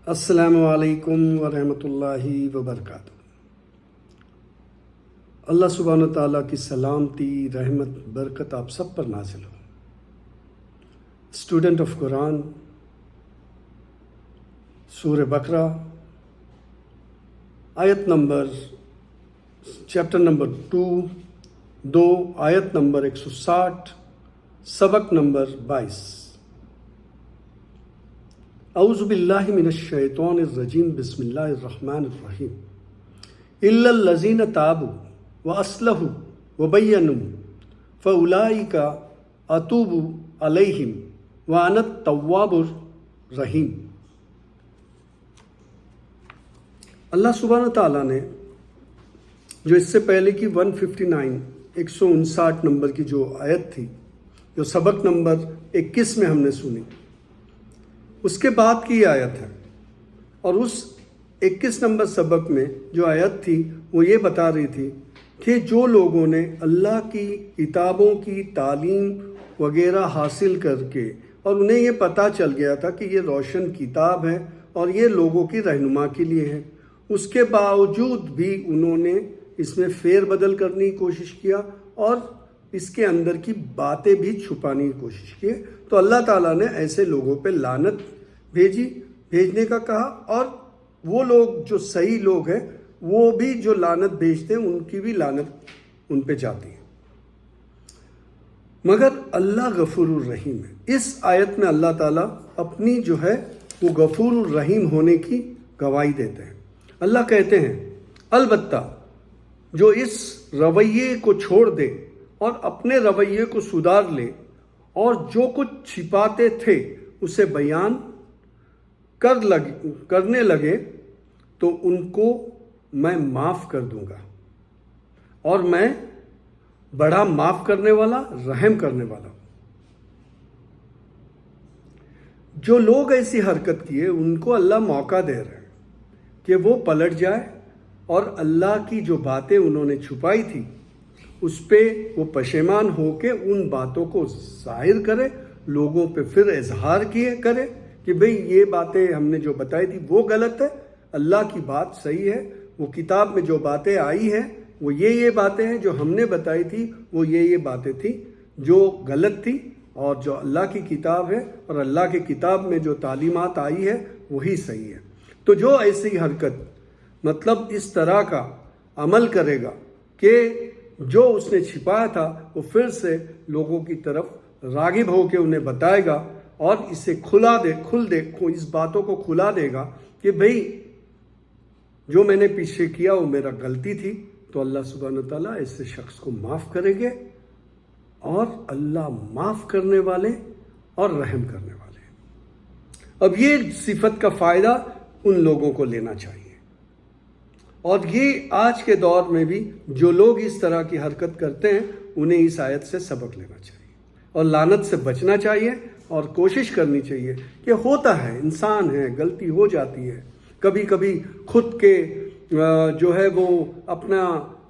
السلام علیکم ورحمۃ اللہ وبرکاتہ۔ اللہ سبحانہ و تعالیٰ کی سلامتی، رحمت، برکت آپ سب پر نازل ہو۔ اسٹوڈنٹ آف قرآن، سورہ بقرہ، آیت نمبر چیپٹر نمبر 2 آیت نمبر 160، سبق نمبر 22۔ اعوذ باللہ من الشیطان الرجیم، بسم اللہ الرحمن الرحیم۔ الا الذین تابوا واصلحوا وبینوا فاولئک اتوب علیہم وانا التواب الرحیم۔ اللہ سبحانہ تعالیٰ نے جو اس سے پہلے کی 159 نمبر کی جو آیت تھی، جو سبق نمبر 21 میں ہم نے سنی، اس کے بعد کی یہ آیت ہے، اور اس 21 نمبر سبق میں جو آیت تھی وہ یہ بتا رہی تھی کہ جو لوگوں نے اللہ کی کتابوں کی تعلیم وغیرہ حاصل کر کے، اور انہیں یہ پتہ چل گیا تھا کہ یہ روشن کتاب ہے اور یہ لوگوں کی رہنما کے لیے ہے، اس کے باوجود بھی انہوں نے اس میں فیر بدل کرنے کی کوشش کیا اور اس کے اندر کی باتیں بھی چھپانے کی کوشش کی، تو اللہ تعالیٰ نے ایسے لوگوں پہ لعنت بھیجنے کا کہا، اور وہ لوگ جو صحیح لوگ ہیں وہ بھی جو لعنت بھیجتے ہیں ان کی بھی لعنت ان پہ جاتی ہے۔ مگر اللہ غفور الرحیم ہے۔ اس آیت میں اللہ تعالیٰ اپنی جو ہے وہ غفور الرحیم ہونے کی گواہی دیتے ہیں۔ اللہ کہتے ہیں البتہ جو اس رویے کو چھوڑ دے اور اپنے رویے کو سدھار لے اور جو کچھ چھپاتے تھے اسے بیان کرنے لگے تو ان کو میں معاف کر دوں گا، اور میں بڑا معاف کرنے والا، رحم کرنے والا ہوں۔ جو لوگ ایسی حرکت کیے ان کو اللہ موقع دے رہے ہیں کہ وہ پلٹ جائے اور اللہ کی جو باتیں انہوں نے چھپائی تھی اس پہ وہ پشیمان ہو کے ان باتوں کو ظاہر کرے، لوگوں پہ پھر اظہار کرے کہ بھئی یہ باتیں ہم نے جو بتائی تھی وہ غلط ہے، اللہ کی بات صحیح ہے، وہ کتاب میں جو باتیں آئی ہیں وہ یہ باتیں ہیں، جو ہم نے بتائی تھی وہ یہ باتیں تھیں جو غلط تھی، اور جو اللہ کی کتاب ہے اور اللہ کی کتاب میں جو تعلیمات آئی ہے وہی صحیح ہے۔ تو جو ایسی حرکت مطلب اس طرح کا عمل کرے گا کہ جو اس نے چھپایا تھا وہ پھر سے لوگوں کی طرف راغب ہو کے انہیں بتائے گا اور اسے اس باتوں کو کھلا دے گا کہ بھئی جو میں نے پیچھے کیا وہ میرا غلطی تھی، تو اللہ سبحانہ تعالیٰ ایسے شخص کو معاف کریں گے، اور اللہ معاف کرنے والے اور رحم کرنے والے ہیں۔ اب یہ صفت کا فائدہ ان لوگوں کو لینا چاہیے، اور یہ آج کے دور میں بھی جو لوگ اس طرح کی حرکت کرتے ہیں انہیں اس آیت سے سبق لینا چاہیے اور لعنت سے بچنا چاہیے، اور کوشش کرنی چاہیے کہ ہوتا ہے، انسان ہے، غلطی ہو جاتی ہے، کبھی کبھی خود کے جو ہے وہ اپنا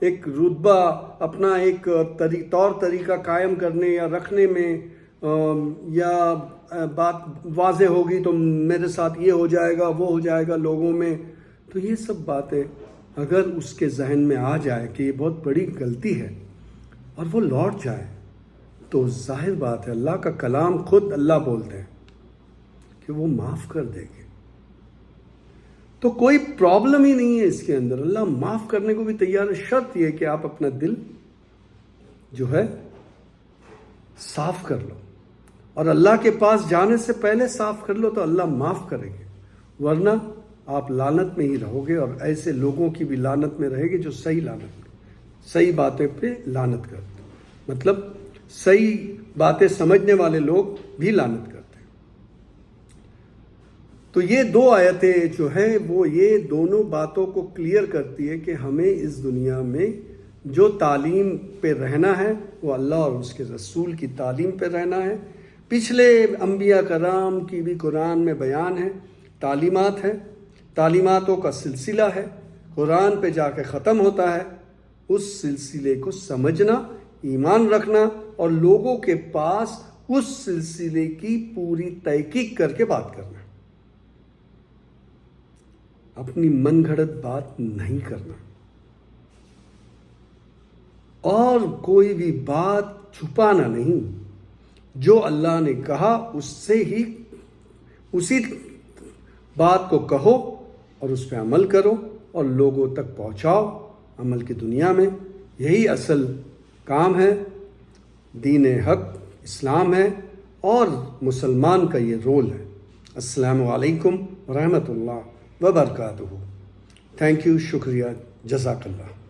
ایک رتبہ، اپنا ایک طور طریقہ قائم کرنے یا رکھنے میں، یا بات واضح ہوگی تو میرے ساتھ یہ ہو جائے گا، وہ ہو جائے گا لوگوں میں، تو یہ سب باتیں اگر اس کے ذہن میں آ جائے کہ یہ بہت بڑی غلطی ہے اور وہ لوٹ جائے، تو ظاہر بات ہے اللہ کا کلام خود اللہ بولتے ہیں کہ وہ معاف کر دے گے، تو کوئی پرابلم ہی نہیں ہے اس کے اندر، اللہ معاف کرنے کو بھی تیار ہے۔ شرط یہ کہ آپ اپنا دل جو ہے صاف کر لو، اور اللہ کے پاس جانے سے پہلے صاف کر لو تو اللہ معاف کرے گے، ورنہ آپ لعنت میں ہی رہو گے، اور ایسے لوگوں کی بھی لعنت میں رہے گی جو صحیح باتیں پہ لعنت کرتے، مطلب صحیح باتیں سمجھنے والے لوگ بھی لعنت کرتے ہیں۔ تو یہ دو آیتیں جو ہیں وہ یہ دونوں باتوں کو کلیئر کرتی ہے کہ ہمیں اس دنیا میں جو تعلیم پہ رہنا ہے وہ اللہ اور اس کے رسول کی تعلیم پہ رہنا ہے۔ پچھلے انبیاء کرام کی بھی قرآن میں بیان ہے، تعلیمات ہے، تعلیماتوں کا سلسلہ ہے، قرآن پہ جا کے ختم ہوتا ہے، اس سلسلے کو سمجھنا، ایمان رکھنا اور لوگوں کے پاس اس سلسلے کی پوری تحقیق کر کے بات کرنا۔ اپنی من گھڑت بات نہیں کرنا، اور کوئی بھی بات چھپانا نہیں۔ جو اللہ نے کہا اسی بات کو کہو اور اس پہ عمل کرو اور لوگوں تک پہنچاؤ عمل کی دنیا میں۔ یہی اصل کام ہے، دین حق اسلام ہے اور مسلمان کا یہ رول ہے۔ السلام علیکم ورحمۃ اللہ وبرکاتہ۔ تھینک یو، شکریہ، جزاک اللہ۔